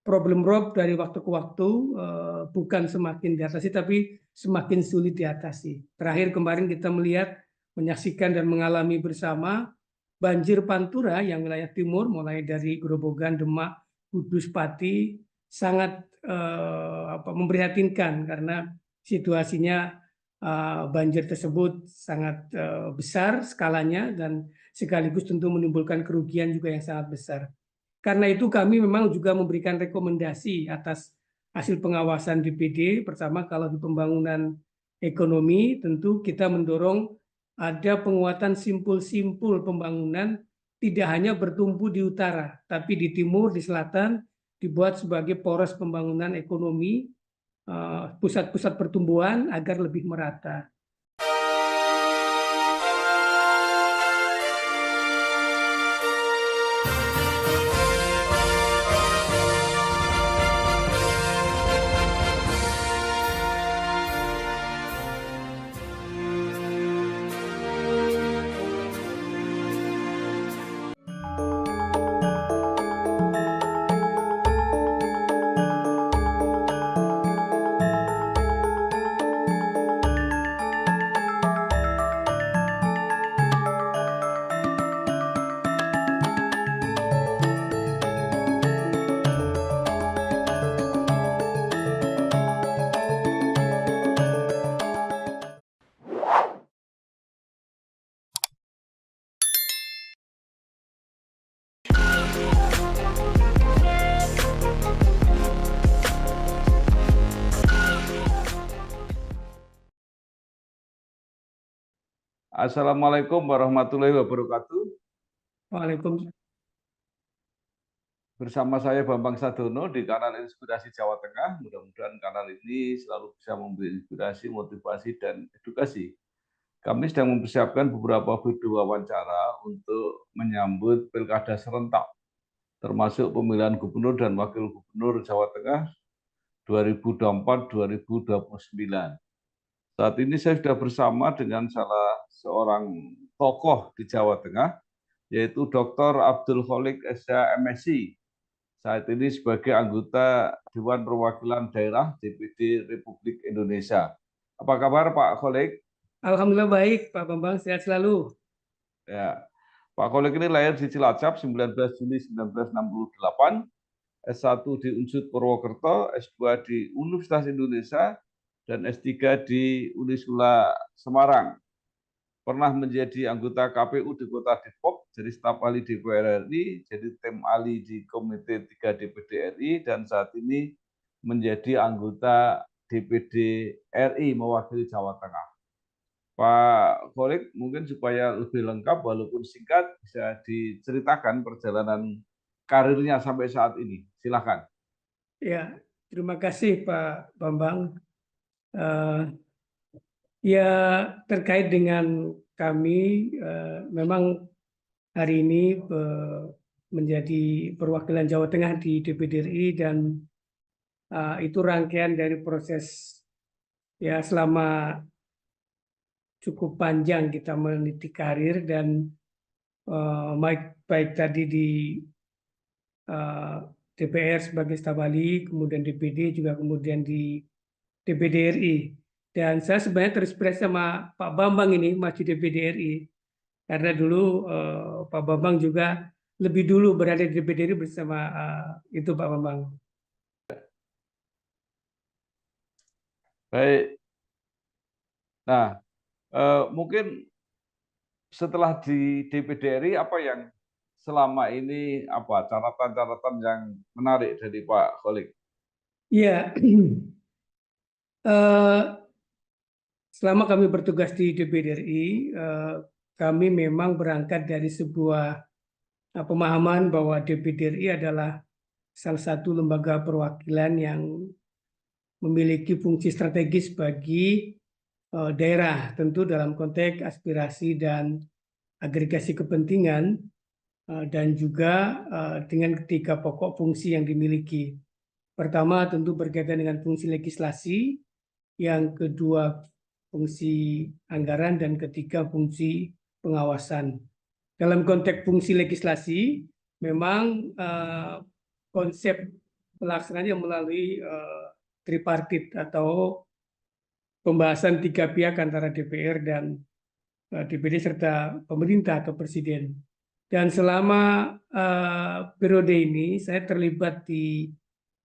problem rob dari waktu ke waktu bukan semakin diatasi tapi semakin sulit diatasi. Terakhir kemarin kita menyaksikan dan mengalami bersama banjir Pantura yang wilayah timur mulai dari Grobogan, Demak, Kudus, Pati sangat memprihatinkan karena situasinya banjir tersebut sangat besar skalanya dan sekaligus tentu menimbulkan kerugian juga yang sangat besar. Karena itu kami memang juga memberikan rekomendasi atas hasil pengawasan DPD. Pertama, kalau di pembangunan ekonomi tentu kita mendorong ada penguatan simpul-simpul pembangunan tidak hanya bertumpu di utara, tapi di timur, di selatan dibuat sebagai poros pembangunan ekonomi, pusat-pusat pertumbuhan agar lebih merata. Assalamualaikum warahmatullahi wabarakatuh. Waalaikumsalam. Bersama saya Bambang Sadono di kanal Inspirasi Jawa Tengah. Mudah-mudahan kanal ini selalu bisa memberi inspirasi, motivasi, dan edukasi. Kami sedang mempersiapkan beberapa video wawancara untuk menyambut pilkada serentak, termasuk pemilihan gubernur dan wakil gubernur Jawa Tengah 2024-2029. Saat ini saya sudah bersama dengan salah seorang tokoh di Jawa Tengah, yaitu Dr. Abdul Kholik SH MSI. Saat ini sebagai anggota Dewan Perwakilan Daerah DPD Republik Indonesia. Apa kabar Pak Kholik? Alhamdulillah baik Pak Bambang, sehat selalu. Ya, Pak Kholik ini lahir di Cilacap 19 Juli 1968, S1 di Unsud Purwokerto, S2 di Universitas Indonesia, dan S3 di Unisula Semarang. Pernah menjadi anggota KPU di Kota Depok, jadi staf ahli DPR RI, jadi tim ahli di Komite 3 DPD RI, dan saat ini menjadi anggota DPD RI mewakili Jawa Tengah. Pak Kholik, mungkin supaya lebih lengkap walaupun singkat bisa diceritakan perjalanan karirnya sampai saat ini. Silakan. Ya, terima kasih Pak Bambang. Ya, terkait dengan kami, memang hari ini menjadi perwakilan Jawa Tengah di DPD RI dan itu rangkaian dari proses ya selama cukup panjang kita meniti karir dan baik tadi di DPR sebagai staf ahli, kemudian DPD juga kemudian di DPD RI. Dan saya sebenarnya terinspirasi sama Pak Bambang ini masih DPD RI karena dulu Pak Bambang juga lebih dulu berada di DPD RI bersama itu Pak Bambang. Baik. Nah, mungkin setelah di DPD RI apa yang selama ini catatan-catatan yang menarik dari Pak Kholik? Iya, selama kami bertugas di DPD RI, kami memang berangkat dari sebuah pemahaman bahwa DPD RI adalah salah satu lembaga perwakilan yang memiliki fungsi strategis bagi daerah, tentu dalam konteks aspirasi dan agregasi kepentingan dan juga dengan ketiga pokok fungsi yang dimiliki. Pertama tentu berkaitan dengan fungsi legislasi, yang kedua fungsi anggaran, dan ketiga fungsi pengawasan. Dalam konteks fungsi legislasi, memang konsep pelaksananya melalui tripartit atau pembahasan 3 pihak antara DPR dan DPD serta pemerintah atau presiden. Dan selama periode ini saya terlibat di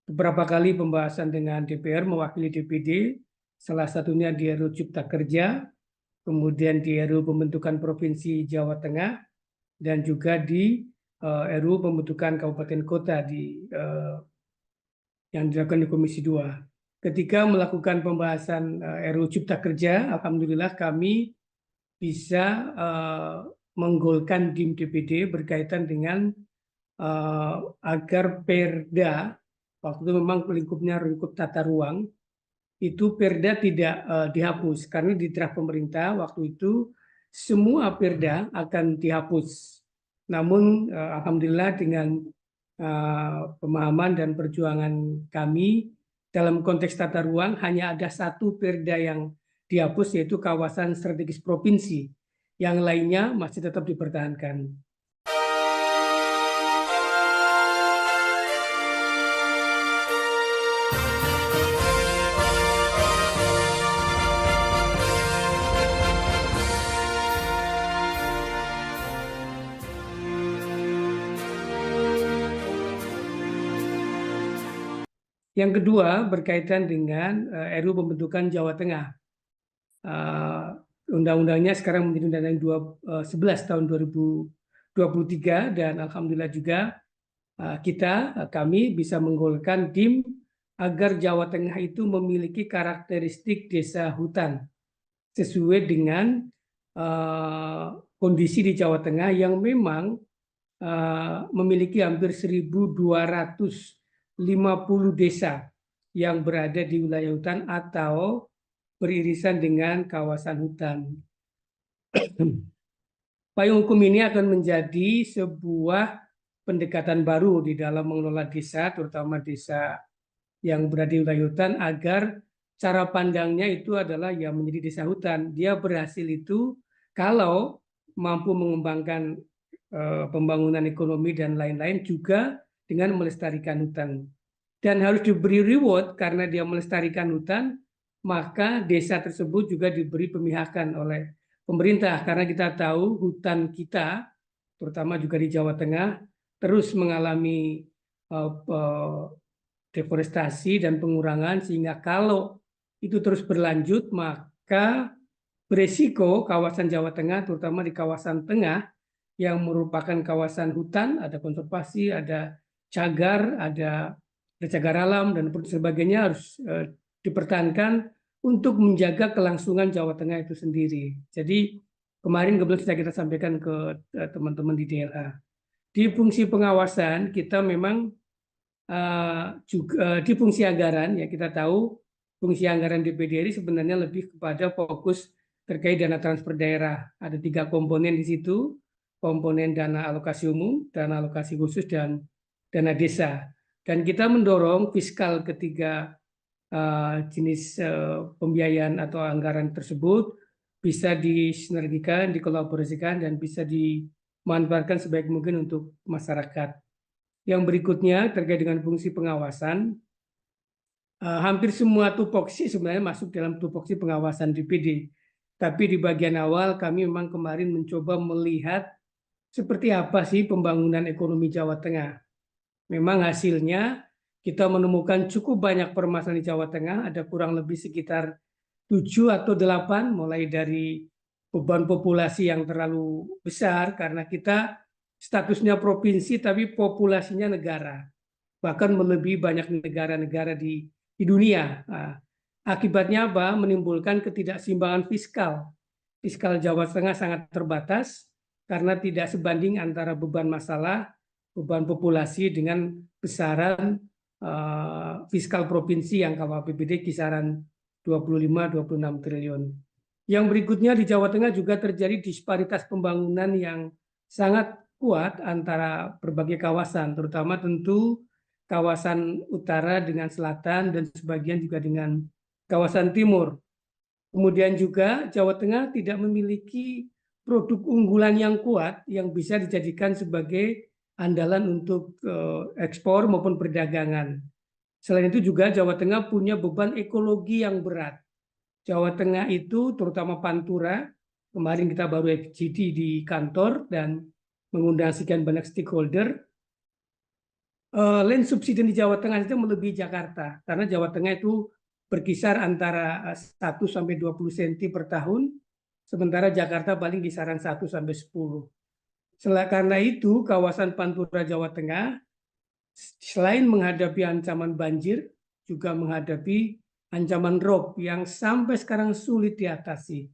beberapa kali pembahasan dengan DPR mewakili DPD, salah satunya di RUU Cipta Kerja, kemudian di RUU Pembentukan Provinsi Jawa Tengah, dan juga di RUU Pembentukan Kabupaten Kota yang dilakukan di Komisi 2. Ketika melakukan pembahasan RUU Cipta Kerja, alhamdulillah kami bisa menggolkan DIM DPD berkaitan dengan agar Perda, waktu itu memang lingkupnya lingkup tata ruang, itu Perda tidak dihapus karena di draft pemerintah waktu itu semua Perda akan dihapus. Namun alhamdulillah dengan pemahaman dan perjuangan kami dalam konteks tata ruang hanya ada satu Perda yang dihapus, yaitu kawasan strategis provinsi. Yang lainnya masih tetap dipertahankan. Yang kedua berkaitan dengan RUU Pembentukan Jawa Tengah. Undang-undangnya sekarang menjadi Undang-Undang 11 tahun 2023 dan alhamdulillah juga kami bisa menggolkan DIM agar Jawa Tengah itu memiliki karakteristik desa hutan sesuai dengan kondisi di Jawa Tengah yang memang memiliki hampir 1.250 desa yang berada di wilayah hutan atau beririsan dengan kawasan hutan. Payung hukum ini akan menjadi sebuah pendekatan baru di dalam mengelola desa, terutama desa yang berada di wilayah hutan, agar cara pandangnya itu adalah yang menjadi desa hutan. Dia berhasil itu kalau mampu mengembangkan pembangunan ekonomi dan lain-lain juga dengan melestarikan hutan. Dan harus diberi reward karena dia melestarikan hutan, maka desa tersebut juga diberi pemihakan oleh pemerintah. Karena kita tahu hutan kita, terutama juga di Jawa Tengah, terus mengalami deforestasi dan pengurangan, sehingga kalau itu terus berlanjut, maka beresiko kawasan Jawa Tengah, terutama di kawasan tengah, yang merupakan kawasan hutan, ada konservasi, ada cagar, ada cagar alam, dan sebagainya harus dipertahankan untuk menjaga kelangsungan Jawa Tengah itu sendiri. Jadi kemarin kebetulan kita sampaikan ke teman-teman di DLH. Di fungsi pengawasan kita memang juga di fungsi anggaran, ya kita tahu fungsi anggaran DPD RI sebenarnya lebih kepada fokus terkait dana transfer daerah. Ada 3 komponen di situ, komponen dana alokasi umum, dana alokasi khusus, dan dana desa. Dan kita mendorong fiskal ketiga jenis pembiayaan atau anggaran tersebut bisa disinergikan, dikolaborasikan, dan bisa dimanfaatkan sebaik mungkin untuk masyarakat. Yang berikutnya terkait dengan fungsi pengawasan, hampir semua tupoksi sebenarnya masuk dalam tupoksi pengawasan DPD. Tapi di bagian awal kami memang kemarin mencoba melihat seperti apa sih pembangunan ekonomi Jawa Tengah. Memang hasilnya kita menemukan cukup banyak permasalahan di Jawa Tengah, ada kurang lebih sekitar 7 atau 8, mulai dari beban populasi yang terlalu besar karena kita statusnya provinsi tapi populasinya negara, bahkan melebihi banyak negara-negara di dunia. Akibatnya apa? Menimbulkan ketidakseimbangan fiskal. Fiskal Jawa Tengah sangat terbatas karena tidak sebanding antara beban masalah, beban populasi dengan besaran fiskal provinsi yang kalau APBD kisaran 25-26 triliun. Yang berikutnya di Jawa Tengah juga terjadi disparitas pembangunan yang sangat kuat antara berbagai kawasan, terutama tentu kawasan utara dengan selatan dan sebagian juga dengan kawasan timur. Kemudian juga Jawa Tengah tidak memiliki produk unggulan yang kuat yang bisa dijadikan sebagai andalan untuk ekspor maupun perdagangan. Selain itu juga Jawa Tengah punya beban ekologi yang berat. Jawa Tengah itu terutama Pantura, kemarin kita baru FGD di kantor dan mengundang sekian banyak stakeholder. Land subsiden di Jawa Tengah itu melebihi Jakarta karena Jawa Tengah itu berkisar antara 1 sampai 20 cm per tahun, sementara Jakarta paling kisaran 1 sampai 10. Karena itu kawasan Pantura Jawa Tengah selain menghadapi ancaman banjir juga menghadapi ancaman rob yang sampai sekarang sulit diatasi.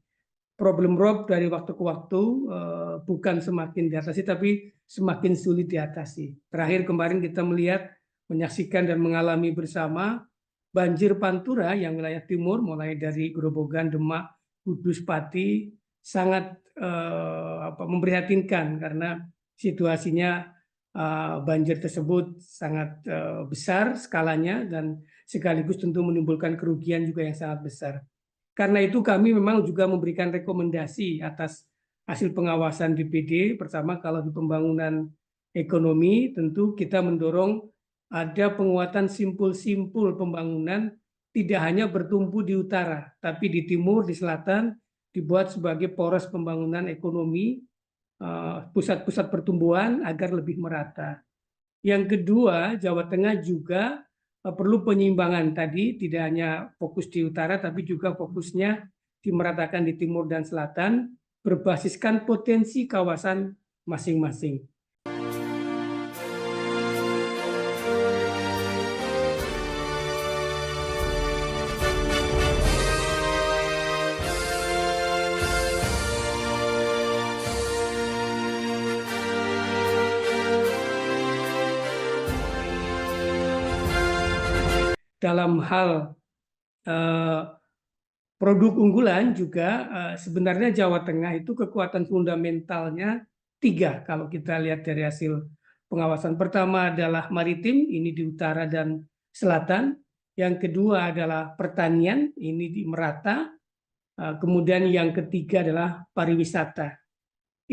Problem rob dari waktu ke waktu bukan semakin diatasi tapi semakin sulit diatasi. Terakhir kemarin kita menyaksikan dan mengalami bersama banjir Pantura yang wilayah timur mulai dari Grobogan, Demak, Kudus, Pati sangat memprihatinkan karena situasinya banjir tersebut sangat besar skalanya dan sekaligus tentu menimbulkan kerugian juga yang sangat besar. Karena itu kami memang juga memberikan rekomendasi atas hasil pengawasan DPD. Pertama, kalau di pembangunan ekonomi tentu kita mendorong ada penguatan simpul-simpul pembangunan tidak hanya bertumpu di utara, tapi di timur, di selatan dibuat sebagai poros pembangunan ekonomi, pusat-pusat pertumbuhan agar lebih merata. Yang kedua, Jawa Tengah juga perlu penyeimbangan tadi, tidak hanya fokus di utara, tapi juga fokusnya dimeratakan di timur dan selatan, berbasiskan potensi kawasan masing-masing. Dalam hal produk unggulan juga sebenarnya Jawa Tengah itu kekuatan fundamentalnya 3 kalau kita lihat dari hasil pengawasan. Pertama adalah maritim, ini di utara dan selatan. Yang kedua adalah pertanian, ini di merata. Kemudian yang ketiga adalah pariwisata.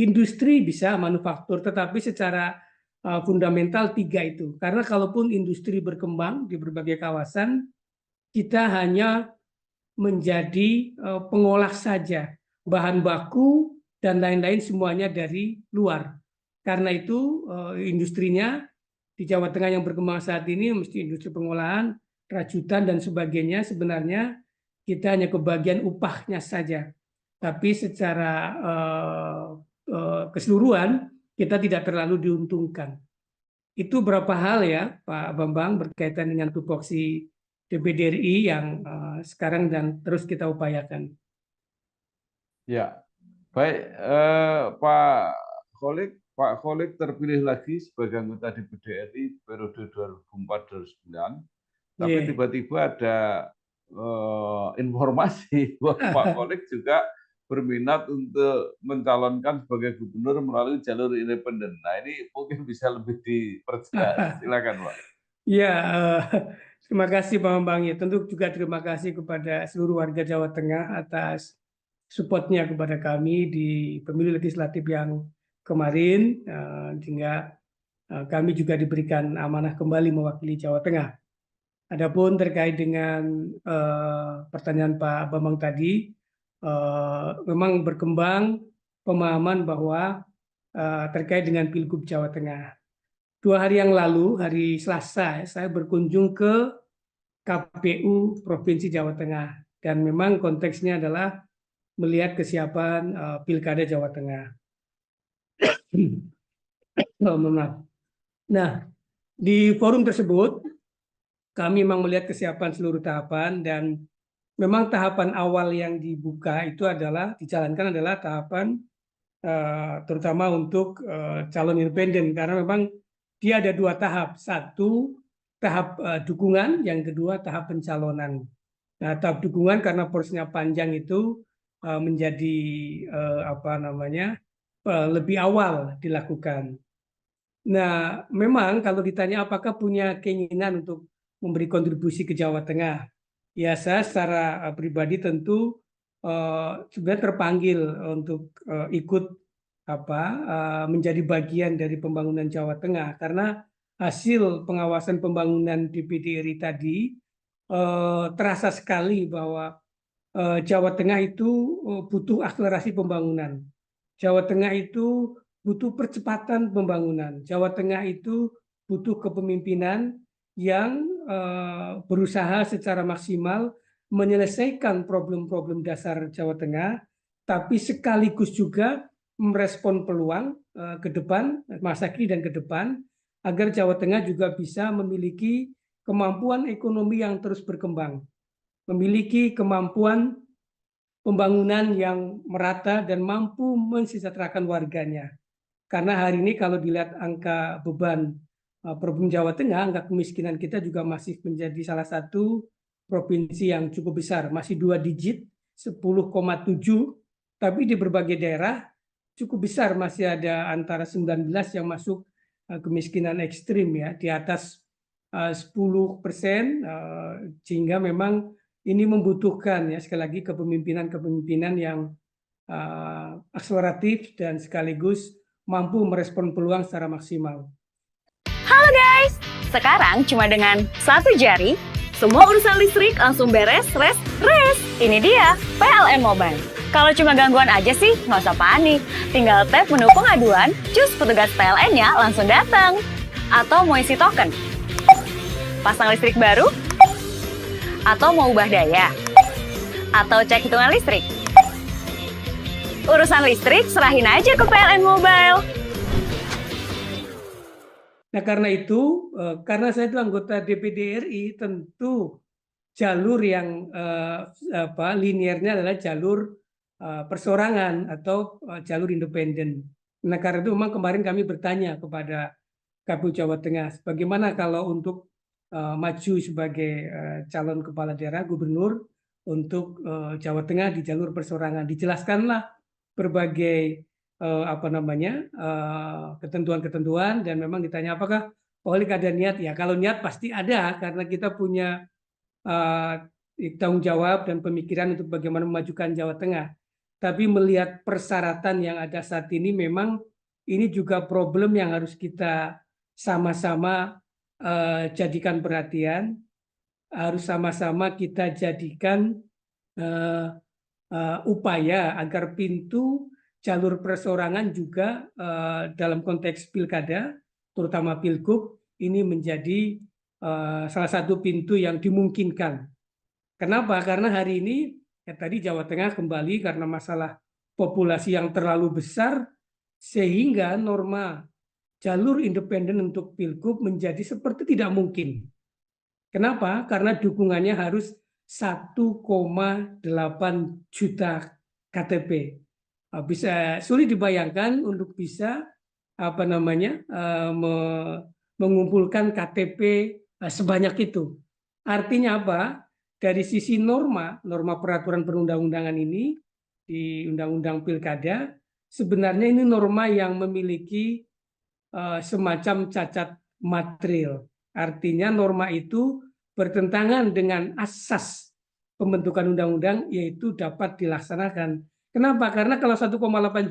Industri bisa manufaktur, tetapi secara fundamental 3 itu. Karena kalaupun industri berkembang di berbagai kawasan, kita hanya menjadi pengolah saja, bahan baku dan lain-lain semuanya dari luar. Karena itu industrinya di Jawa Tengah yang berkembang saat ini mesti industri pengolahan, rajutan dan sebagainya, sebenarnya kita hanya kebagian upahnya saja. Tapi secara keseluruhan kita tidak terlalu diuntungkan. Itu berapa hal ya Pak Bambang berkaitan dengan tupoksi DPD RI yang sekarang dan terus kita upayakan. Ya, baik Pak Kholik. Pak Kholik terpilih lagi sebagai anggota DPD RI periode 2004-2009, tapi tiba-tiba ada informasi bahwa Pak Kholik juga berminat untuk mencalonkan sebagai gubernur melalui jalur independen. Nah, ini mungkin bisa lebih diperjelas. Silakan, Pak. Ya, terima kasih Pak Bambang. Ya, tentu juga terima kasih kepada seluruh warga Jawa Tengah atas supportnya kepada kami di pemilu legislatif yang kemarin, sehingga kami juga diberikan amanah kembali mewakili Jawa Tengah. Adapun terkait dengan pertanyaan Pak Bambang tadi, memang berkembang pemahaman bahwa terkait dengan Pilgub Jawa Tengah. 2 hari yang lalu, hari Selasa, saya berkunjung ke KPU Provinsi Jawa Tengah. Dan memang konteksnya adalah melihat kesiapan Pilkada Jawa Tengah. Nah, di forum tersebut, kami memang melihat kesiapan seluruh tahapan dan memang tahapan awal yang dibuka itu dijalankan adalah tahapan terutama untuk calon independen karena memang dia ada 2 tahap, 1 tahap dukungan, yang kedua tahap pencalonan. Nah, tahap dukungan karena prosesnya panjang itu menjadi lebih awal dilakukan. Nah, memang kalau ditanya apakah punya keinginan untuk memberi kontribusi ke Jawa Tengah, ya saya secara pribadi tentu sebenarnya terpanggil untuk ikut menjadi bagian dari pembangunan Jawa Tengah karena hasil pengawasan pembangunan DPD RI tadi, terasa sekali bahwa Jawa Tengah itu butuh akselerasi pembangunan. Jawa Tengah itu butuh percepatan pembangunan. Jawa Tengah itu butuh kepemimpinan yang berusaha secara maksimal menyelesaikan problem-problem dasar Jawa Tengah, tapi sekaligus juga merespon peluang ke depan, masa kini dan ke depan, agar Jawa Tengah juga bisa memiliki kemampuan ekonomi yang terus berkembang, memiliki kemampuan pembangunan yang merata dan mampu mensejahterakan warganya. Karena hari ini kalau dilihat angka beban Provinsi Jawa Tengah, angka kemiskinan kita juga masih menjadi salah satu provinsi yang cukup besar, masih 2 digit, 10,7, tapi di berbagai daerah cukup besar, masih ada antara 19 yang masuk kemiskinan ekstrim ya, di atas 10%, sehingga memang ini membutuhkan ya sekali lagi kepemimpinan yang akseleratif dan sekaligus mampu merespon peluang secara maksimal. Halo guys, sekarang cuma dengan satu jari, semua urusan listrik langsung beres, res. Ini dia, PLN Mobile. Kalau cuma gangguan aja sih, nggak usah panik. Tinggal tap menu pengaduan, cus petugas PLN-nya langsung datang. Atau mau isi token, pasang listrik baru, atau mau ubah daya, atau cek hitungan listrik. Urusan listrik serahin aja ke PLN Mobile. Nah karena itu, karena saya itu anggota DPD RI, tentu jalur yang liniernya adalah jalur persorangan atau jalur independen. Nah karena itu memang kemarin kami bertanya kepada KPU Jawa Tengah, bagaimana kalau untuk maju sebagai calon kepala daerah gubernur untuk Jawa Tengah di jalur persorangan. Dijelaskanlah berbagai ketentuan-ketentuan, dan memang ditanya apakah Holik ada niat. Ya kalau niat pasti ada, karena kita punya tanggung jawab dan pemikiran untuk bagaimana memajukan Jawa Tengah. Tapi melihat persyaratan yang ada saat ini, memang ini juga problem yang harus kita sama-sama jadikan perhatian, harus sama-sama kita jadikan upaya agar pintu jalur persorangan juga dalam konteks pilkada, terutama pilgub, ini menjadi salah satu pintu yang dimungkinkan. Kenapa? Karena hari ini ya tadi Jawa Tengah kembali karena masalah populasi yang terlalu besar, sehingga norma jalur independen untuk pilgub menjadi seperti tidak mungkin. Kenapa? Karena dukungannya harus 1,8 juta KTP. Bisa sulit dibayangkan untuk bisa mengumpulkan KTP sebanyak itu. Artinya apa? Dari sisi norma peraturan perundang-undangan ini di Undang-Undang Pilkada, sebenarnya ini norma yang memiliki semacam cacat material. Artinya norma itu bertentangan dengan asas pembentukan undang-undang, yaitu dapat dilaksanakan. Kenapa? Karena kalau 1,8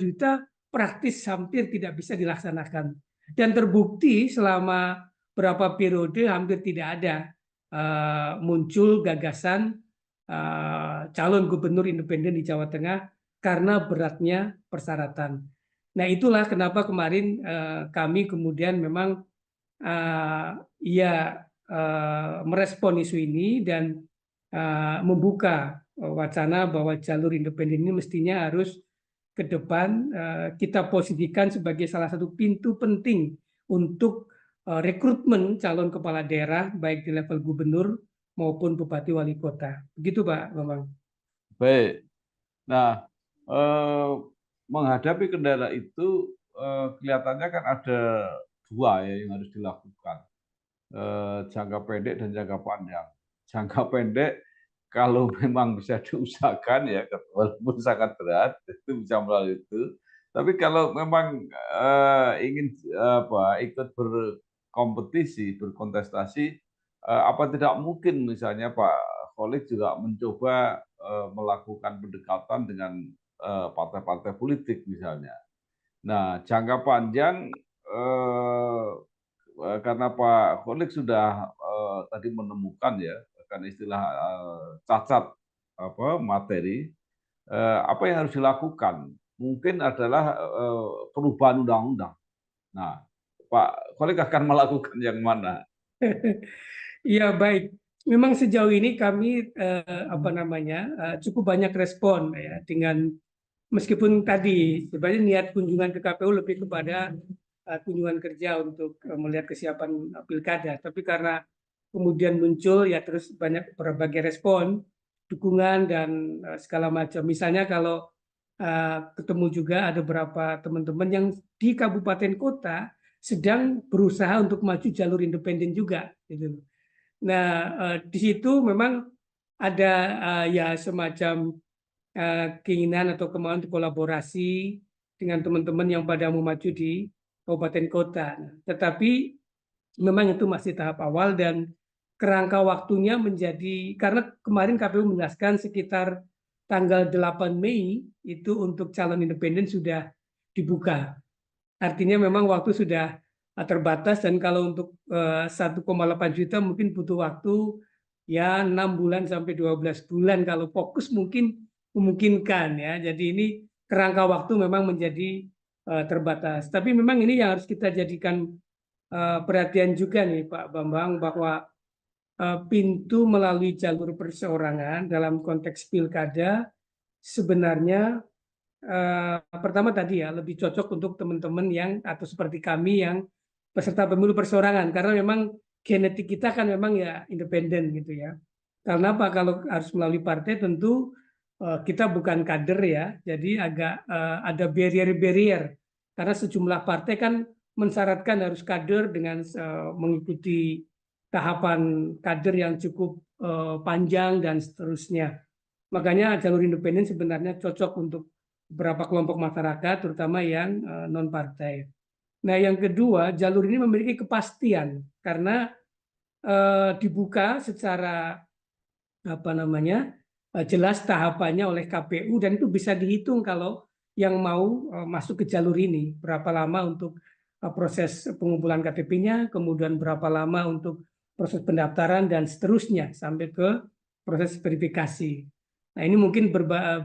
juta praktis hampir tidak bisa dilaksanakan. Dan terbukti selama berapa periode hampir tidak ada muncul gagasan calon gubernur independen di Jawa Tengah karena beratnya persyaratan. Nah itulah kenapa kemarin kami kemudian memang merespon isu ini dan membuka wacana bahwa jalur independen ini mestinya harus ke depan kita posisikan sebagai salah satu pintu penting untuk rekrutmen calon kepala daerah baik di level gubernur maupun bupati wali kota. Begitu Pak Bambang. Baik. Nah, menghadapi kendala itu kelihatannya kan ada dua ya yang harus dilakukan, jangka pendek dan jangka panjang. Jangka pendek kalau memang bisa diusahakan ya, walaupun sangat berat itu bisa melalui itu. Tapi kalau memang ingin ikut berkompetisi, berkontestasi, apa tidak mungkin misalnya Pak Holik juga mencoba melakukan pendekatan dengan partai-partai politik misalnya. Nah, jangka panjang karena Pak Kholik sudah tadi menemukan ya, kan istilah cacat materi, apa yang harus dilakukan? Mungkin adalah perubahan undang-undang. Nah, Pak Kholik akan melakukan yang mana? Iya, baik. Memang sejauh ini kami cukup banyak respon ya dengan meskipun tadi sebenarnya niat kunjungan ke KPU lebih kepada kunjungan kerja untuk melihat kesiapan pilkada, tapi karena kemudian muncul ya terus banyak berbagai respon, dukungan dan segala macam. Misalnya kalau ketemu juga ada beberapa teman-teman yang di kabupaten kota sedang berusaha untuk maju jalur independen juga, gitu. Nah, di situ memang ada ya semacam keinginan atau kemauan untuk kolaborasi dengan teman-teman yang pada mau maju di kabupaten kota. Tetapi memang itu masih tahap awal dan kerangka waktunya menjadi, karena kemarin KPU menjelaskan sekitar tanggal 8 Mei itu untuk calon independen sudah dibuka. Artinya memang waktu sudah terbatas dan kalau untuk 1,8 juta mungkin butuh waktu ya 6 bulan sampai 12 bulan kalau fokus mungkin memungkinkan ya. Jadi ini kerangka waktu memang menjadi terbatas. Tapi memang ini yang harus kita jadikan perhatian juga nih Pak Bambang, bahwa pintu melalui jalur perseorangan dalam konteks pilkada sebenarnya pertama tadi ya lebih cocok untuk teman-teman yang atau seperti kami yang peserta pemilu perseorangan, karena memang genetik kita kan memang ya independen gitu ya. Karena apa, kalau harus melalui partai tentu kita bukan kader ya, jadi agak ada barrier-barrier karena sejumlah partai kan mensyaratkan harus kader dengan mengikuti tahapan kader yang cukup panjang dan seterusnya. Makanya jalur independen sebenarnya cocok untuk beberapa kelompok masyarakat, terutama yang non-partai. Nah, yang kedua, jalur ini memiliki kepastian karena dibuka secara jelas tahapannya oleh KPU dan itu bisa dihitung kalau yang mau masuk ke jalur ini berapa lama untuk proses pengumpulan KTP-nya, kemudian berapa lama untuk proses pendaftaran dan seterusnya sampai ke proses verifikasi. Nah, ini mungkin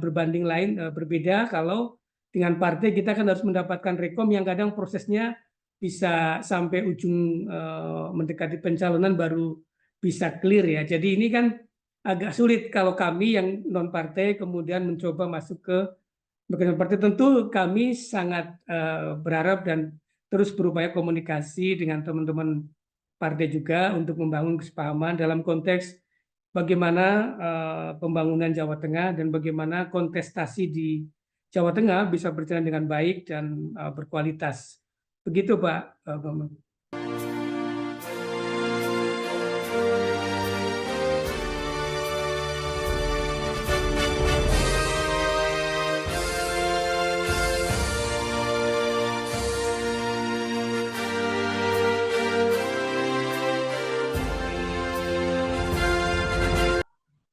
berbanding lain berbeda kalau dengan partai kita kan harus mendapatkan rekom yang kadang prosesnya bisa sampai ujung mendekati pencalonan baru bisa clear ya. Jadi ini kan agak sulit kalau kami yang non partai kemudian mencoba masuk ke bagian partai. Tentu kami sangat berharap dan terus berupaya komunikasi dengan teman-teman partai juga untuk membangun kesepahaman dalam konteks bagaimana pembangunan Jawa Tengah dan bagaimana kontestasi di Jawa Tengah bisa berjalan dengan baik dan berkualitas. Begitu Pak Bambang.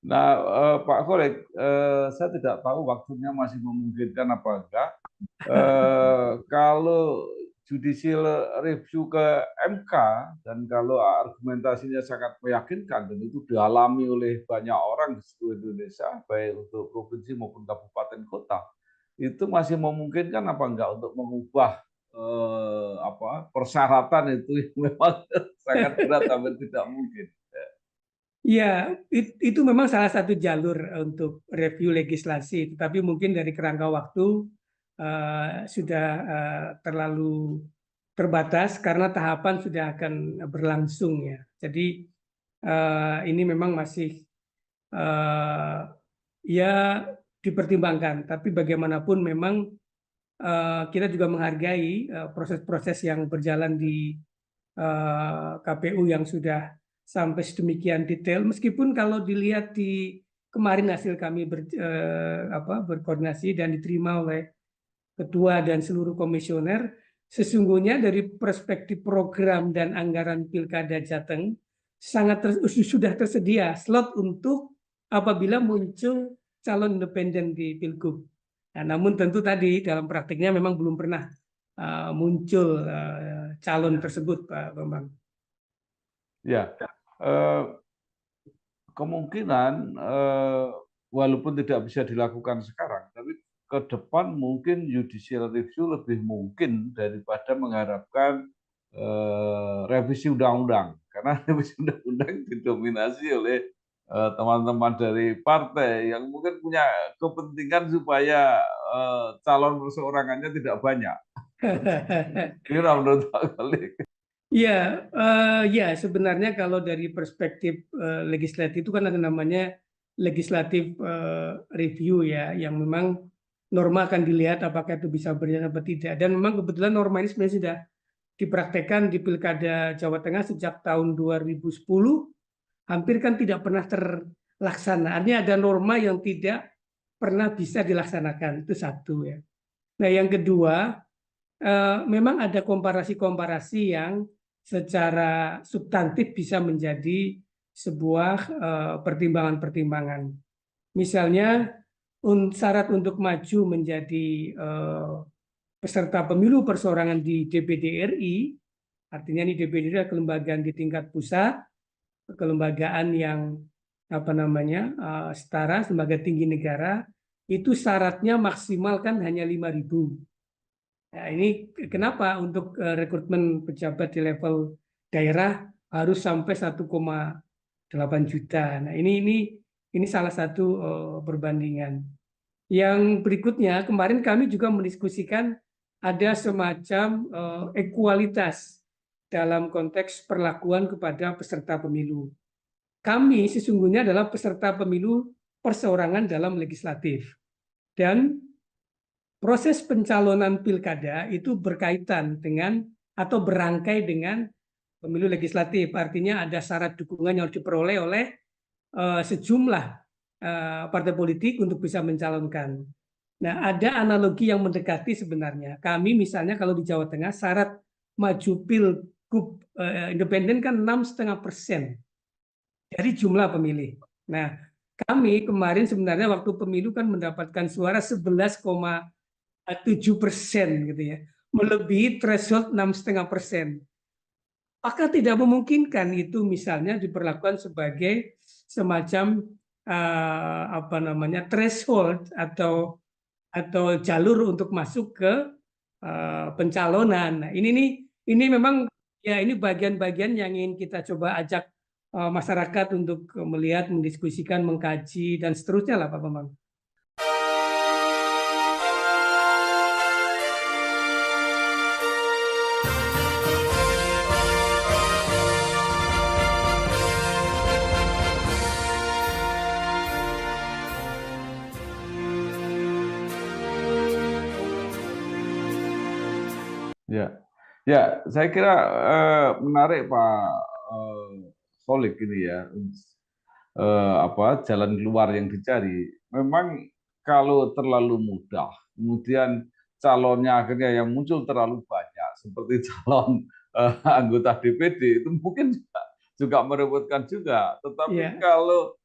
Nah, Pak Kholik, saya tidak tahu waktunya masih memungkinkan apa enggak. Kalau judicial review ke MK dan kalau argumentasinya sangat meyakinkan dan itu dialami oleh banyak orang di seluruh Indonesia, baik untuk provinsi maupun kabupaten kota, itu masih memungkinkan apa enggak untuk mengubah persyaratan itu yang memang sangat berat tapi tidak mungkin. Ya, itu memang salah satu jalur untuk review legislasi, tetapi mungkin dari kerangka waktu sudah terlalu terbatas karena tahapan sudah akan berlangsung ya. Jadi ini memang masih ya dipertimbangkan, tapi bagaimanapun memang kita juga menghargai proses-proses yang berjalan di KPU yang sudah sampai sedemikian detail, meskipun kalau dilihat di kemarin hasil kami berkoordinasi dan diterima oleh ketua dan seluruh komisioner, sesungguhnya dari perspektif program dan anggaran Pilkada Jateng sudah tersedia slot untuk apabila muncul calon independen di Pilgub. Nah, namun tentu tadi dalam praktiknya memang belum pernah muncul calon tersebut, Pak Bambang? Ya, kemungkinan walaupun tidak bisa dilakukan sekarang, tapi ke depan mungkin judicial review lebih mungkin daripada mengharapkan revisi undang-undang, karena revisi undang-undang didominasi oleh teman-teman dari partai yang mungkin punya kepentingan supaya calon perseorangannya tidak banyak. Gimana menurut Pak Khalid? Ya, ya sebenarnya kalau dari perspektif legislatif itu kan ada namanya legislatif review ya, yang memang norma akan dilihat apakah itu bisa berjalan atau tidak. Dan memang kebetulan norma ini sebenarnya sudah dipraktekkan di Pilkada Jawa Tengah sejak tahun 2010, hampir kan tidak pernah terlaksana. Artinya ada norma yang tidak pernah bisa dilaksanakan, itu satu ya. Nah yang kedua, memang ada komparasi-komparasi yang secara substantif bisa menjadi sebuah pertimbangan-pertimbangan. Misalnya syarat untuk maju menjadi peserta pemilu perseorangan di DPD RI, artinya ini DPD adalah kelembagaan di tingkat pusat, kelembagaan yang setara, lembaga tinggi negara, itu syaratnya maksimal kan hanya 5.000. Nah, ini kenapa untuk rekrutmen pejabat di level daerah harus sampai 1,8 juta. Nah, ini salah satu perbandingan. Yang berikutnya, kemarin kami juga mendiskusikan ada semacam ekualitas dalam konteks perlakuan kepada peserta pemilu. Kami sesungguhnya adalah peserta pemilu perseorangan dalam legislatif. Dan proses pencalonan pilkada itu berkaitan dengan atau berangkai dengan pemilu legislatif. Artinya ada syarat dukungan yang harus diperoleh oleh sejumlah partai politik untuk bisa mencalonkan. Nah, ada analogi yang mendekati sebenarnya. Kami misalnya kalau di Jawa Tengah syarat maju pilgub independen kan 6,5% dari jumlah pemilih. Nah, kami kemarin sebenarnya waktu pemilu kan mendapatkan suara 11,7% gitu ya, melebihi threshold 6,5%. Apakah tidak memungkinkan itu misalnya diperlakukan sebagai semacam threshold atau jalur untuk masuk ke pencalonan. Nah, ini memang ya ini bagian-bagian yang ingin kita coba ajak masyarakat untuk melihat, mendiskusikan, mengkaji dan seterusnya lah Pak Bambang. Ya, saya kira menarik Pak Khalid ini ya, jalan keluar yang dicari. Memang kalau terlalu mudah, kemudian calonnya akhirnya yang muncul terlalu banyak, seperti calon anggota DPD itu mungkin juga merepotkan juga. Tetapi kalau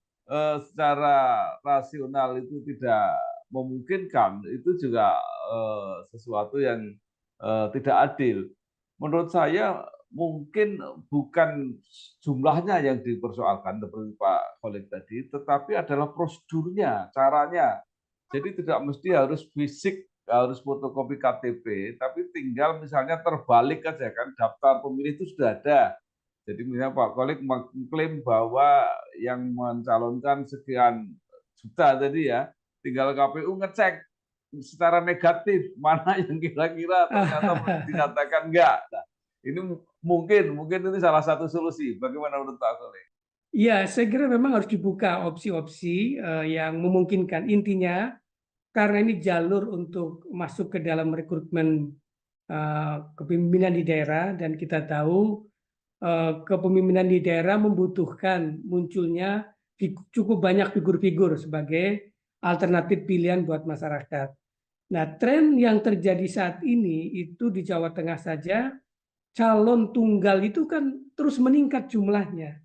secara rasional itu tidak memungkinkan, itu juga sesuatu yang tidak adil. Menurut saya mungkin bukan jumlahnya yang dipersoalkan seperti Pak Khalid tadi, tetapi adalah prosedurnya, caranya. Jadi tidak mesti harus fisik, harus fotokopi KTP, tapi tinggal misalnya terbalik aja kan, daftar pemilih itu sudah ada. Jadi misalnya Pak Khalid mengklaim bahwa yang mencalonkan sekian juta tadi ya, tinggal KPU ngecek secara negatif mana yang kira-kira ternyata dinyatakan enggak. Nah, ini mungkin ini salah satu solusi. Bagaimana menurut Pak Khalid? Iya, saya kira memang harus dibuka opsi-opsi yang memungkinkan. Intinya karena ini jalur untuk masuk ke dalam rekrutmen kepemimpinan di daerah, dan kita tahu kepemimpinan di daerah membutuhkan munculnya cukup banyak figur-figur sebagai alternatif pilihan buat masyarakat. Nah, tren yang terjadi saat ini itu di Jawa Tengah saja, calon tunggal itu kan terus meningkat jumlahnya.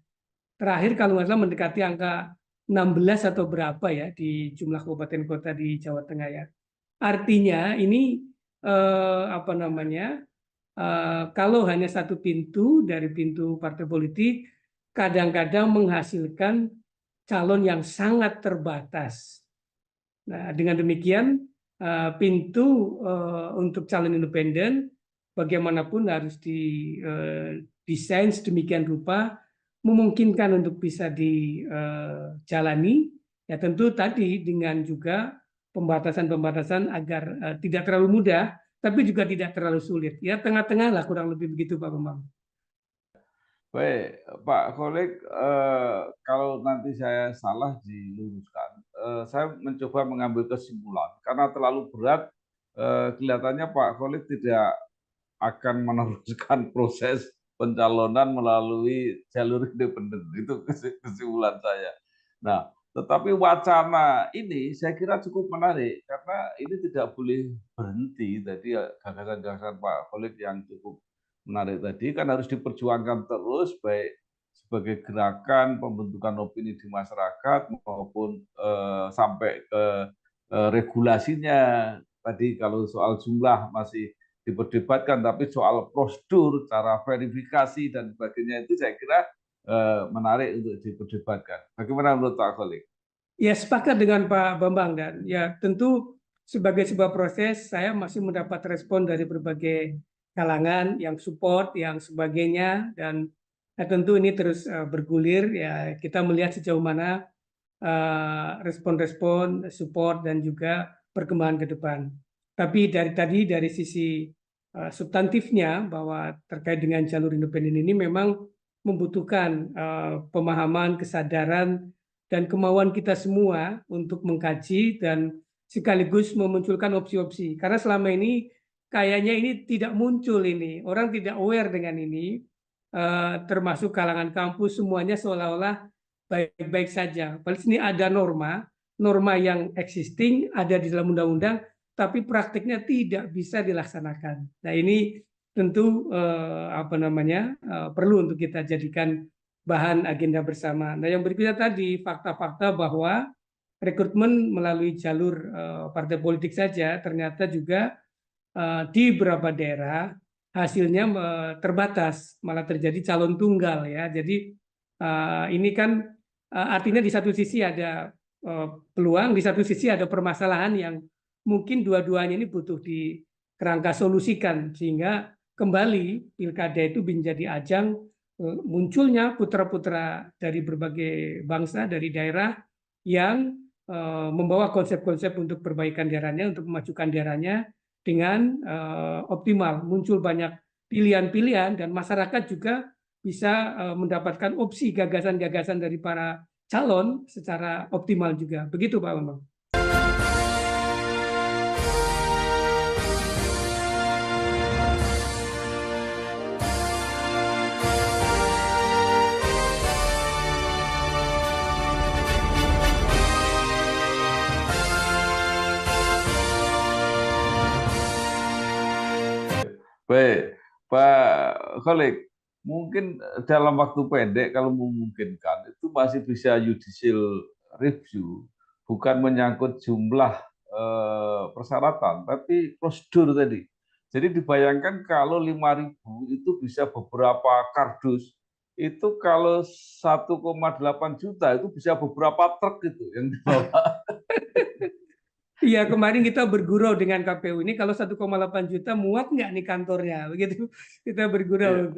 Terakhir kalau nggak salah mendekati angka 16 atau berapa ya di jumlah kabupaten kota di Jawa Tengah ya. Artinya ini kalau hanya satu pintu dari pintu partai politik, kadang-kadang menghasilkan calon yang sangat terbatas. Nah, dengan demikian pintu untuk calon independen bagaimanapun harus didesain sedemikian rupa memungkinkan untuk bisa dijalani. Ya tentu tadi dengan juga pembatasan-pembatasan agar tidak terlalu mudah, tapi juga tidak terlalu sulit. Ya tengah-tengah lah kurang lebih begitu Pak Bambang. Baik, Pak Kholik, kalau nanti saya salah diluruskan. Saya mencoba mengambil kesimpulan karena terlalu berat. Kelihatannya Pak Kholik tidak akan meneruskan proses pencalonan melalui jalur independen. Itu kesimpulan saya. Nah, tetapi wacana ini saya kira cukup menarik karena ini tidak boleh berhenti. Jadi gagasan-gagasan Pak Kholik yang cukup menarik tadi kan harus diperjuangkan terus, baik sebagai gerakan pembentukan opini di masyarakat maupun sampai ke regulasinya. Tadi kalau soal jumlah masih diperdebatkan, tapi soal prosedur, cara verifikasi dan sebagainya itu saya kira menarik untuk diperdebatkan. Bagaimana menurut Pak Kholik? Ya sepakat dengan Pak Bambang dan ya tentu sebagai sebuah proses saya masih mendapat respon dari berbagai kalangan yang support, yang sebagainya dan tentu ini terus bergulir ya kita melihat sejauh mana respon-respon, support dan juga perkembangan ke depan. Tapi dari sisi substantifnya bahwa terkait dengan jalur independen ini memang membutuhkan pemahaman, kesadaran dan kemauan kita semua untuk mengkaji dan sekaligus memunculkan opsi-opsi. Karena selama ini kayaknya ini tidak muncul ini, orang tidak aware dengan ini, termasuk kalangan kampus semuanya seolah-olah baik-baik saja. Padahal sini ada norma yang existing ada di dalam undang-undang, tapi praktiknya tidak bisa dilaksanakan. Nah ini tentu perlu untuk kita jadikan bahan agenda bersama. Nah yang berikutnya tadi fakta-fakta bahwa rekrutmen melalui jalur partai politik saja ternyata juga di beberapa daerah hasilnya terbatas, malah terjadi calon tunggal ya. Jadi ini kan artinya di satu sisi ada peluang, di satu sisi ada permasalahan yang mungkin dua-duanya ini butuh dikerangka solusikan sehingga kembali pilkada itu menjadi ajang munculnya putra-putra dari berbagai bangsa dari daerah yang membawa konsep-konsep untuk perbaikan daerahnya, untuk memajukan daerahnya dengan optimal. Muncul banyak pilihan-pilihan dan masyarakat juga bisa mendapatkan opsi gagasan-gagasan dari para calon secara optimal juga. Begitu Pak Bambang. Baik, Pak Kholik, mungkin dalam waktu pendek kalau memungkinkan itu masih bisa judicial review, bukan menyangkut jumlah persyaratan, tapi prosedur tadi. Jadi dibayangkan kalau 5.000 itu bisa beberapa kardus, itu kalau 1,8 juta itu bisa beberapa truk itu yang dibawa. Iya, kemarin kita bergurau dengan KPU ini kalau 1,8 juta muat nggak nih kantornya, begitu kita bergurau.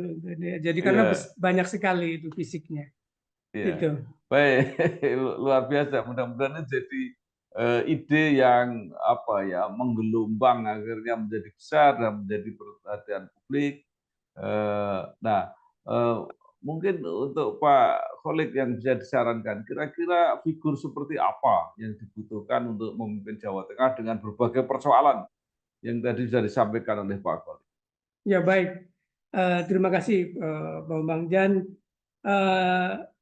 Jadi karena banyak sekali itu fisiknya. Gitu. Baik, luar biasa. Mudah-mudahan ini jadi ide yang menggelombang akhirnya menjadi besar dan menjadi perhatian publik. Mungkin untuk Pak Kholik yang bisa disarankan, kira-kira figur seperti apa yang dibutuhkan untuk memimpin Jawa Tengah dengan berbagai persoalan yang tadi sudah disampaikan oleh Pak Kholik. Ya baik, terima kasih Pak Bambang. Dan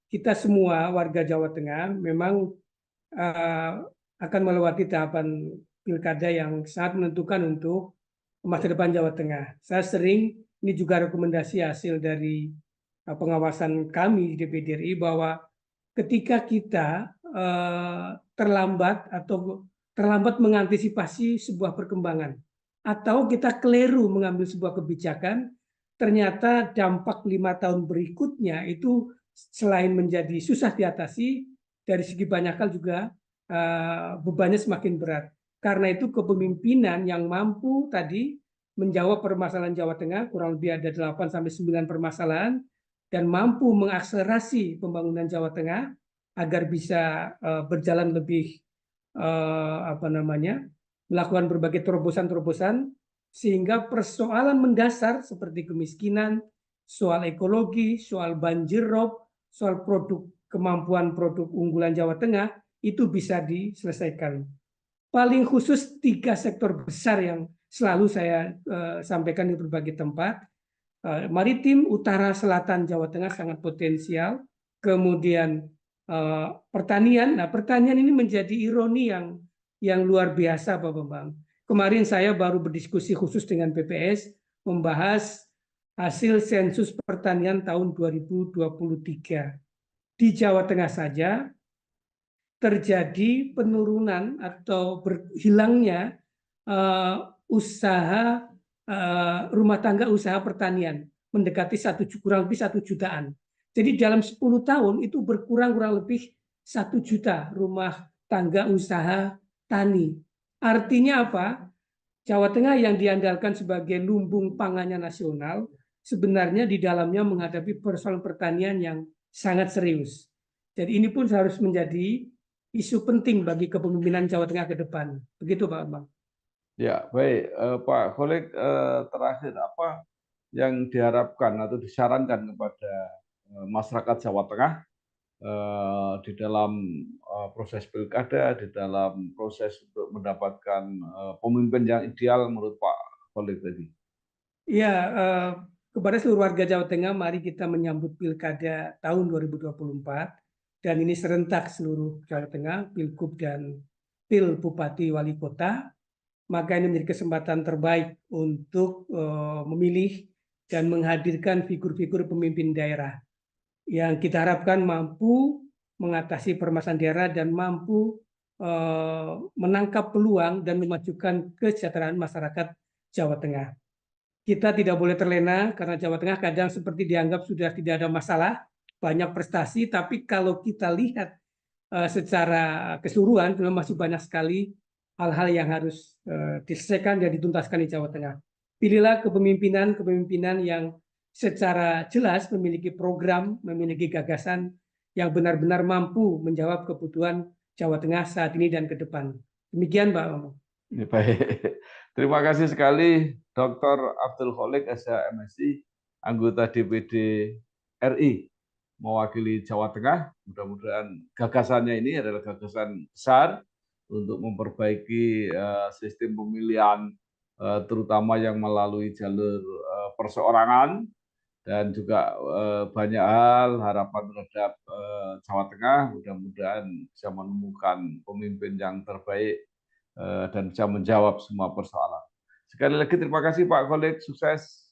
kita semua warga Jawa Tengah memang akan melewati tahapan pilkada yang sangat menentukan untuk masa depan Jawa Tengah. Saya sering, ini juga rekomendasi hasil dari pengawasan kami di DPD RI bahwa ketika kita terlambat mengantisipasi sebuah perkembangan atau kita keliru mengambil sebuah kebijakan ternyata dampak 5 tahun berikutnya itu selain menjadi susah diatasi, dari segi banyak hal juga bebannya semakin berat. Karena itu kepemimpinan yang mampu tadi menjawab permasalahan Jawa Tengah, kurang lebih ada 8-9 permasalahan, dan mampu mengakselerasi pembangunan Jawa Tengah agar bisa berjalan lebih melakukan berbagai terobosan-terobosan, sehingga persoalan mendasar seperti kemiskinan, soal ekologi, soal banjir rob, soal kemampuan produk unggulan Jawa Tengah itu bisa diselesaikan. Paling khusus 3 sektor besar yang selalu saya sampaikan di berbagai tempat. Maritim, utara, selatan Jawa Tengah sangat potensial. Kemudian pertanian. Nah, pertanian ini menjadi ironi yang luar biasa, Pak Bambang. Kemarin saya baru berdiskusi khusus dengan BPS membahas hasil sensus pertanian tahun 2023. Di Jawa Tengah saja terjadi penurunan atau hilangnya usaha rumah tangga usaha pertanian mendekati kurang lebih 1 jutaan. Jadi dalam 10 tahun itu berkurang kurang lebih 1 juta rumah tangga usaha tani. Artinya apa? Jawa Tengah yang diandalkan sebagai lumbung pangannya nasional sebenarnya di dalamnya menghadapi persoalan pertanian yang sangat serius. Jadi ini pun harus menjadi isu penting bagi kepemimpinan Jawa Tengah ke depan. Begitu Pak Bambang. Ya, baik. Pak Kholik, terakhir apa yang diharapkan atau disarankan kepada masyarakat Jawa Tengah di dalam proses pilkada, di dalam proses untuk mendapatkan pemimpin yang ideal menurut Pak Kholik tadi? Ya, kepada seluruh warga Jawa Tengah, mari kita menyambut pilkada tahun 2024. Dan ini serentak seluruh Jawa Tengah, Pilgub dan Pil Bupati Wali Kota. Maka ini menjadi kesempatan terbaik untuk memilih dan menghadirkan figur-figur pemimpin daerah yang kita harapkan mampu mengatasi permasalahan daerah dan mampu menangkap peluang dan memajukan kesejahteraan masyarakat Jawa Tengah. Kita tidak boleh terlena karena Jawa Tengah kadang seperti dianggap sudah tidak ada masalah, banyak prestasi, tapi kalau kita lihat secara keseluruhan memang masih banyak sekali hal-hal yang harus diselesaikan dan dituntaskan di Jawa Tengah. Pilihlah kepemimpinan yang secara jelas memiliki program, memiliki gagasan yang benar-benar mampu menjawab kebutuhan Jawa Tengah saat ini dan ke depan. Demikian Pak. Baik. Terima kasih sekali Dr. Abdul Kholik, SH/MSI, anggota DPD RI, mewakili Jawa Tengah. Mudah-mudahan gagasannya ini adalah gagasan besar untuk memperbaiki sistem pemilihan, terutama yang melalui jalur perseorangan, dan juga banyak hal harapan terhadap Jawa Tengah. Mudah-mudahan bisa menemukan pemimpin yang terbaik dan bisa menjawab semua persoalan. Sekali lagi terima kasih Pak Kholik, sukses.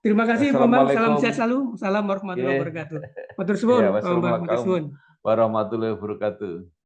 Terima kasih Bambang, salam sehat selalu. Salam warahmatullahi wabarakatuh. Matur suwun, Wassalamualaikum warahmatullahi wabarakatuh.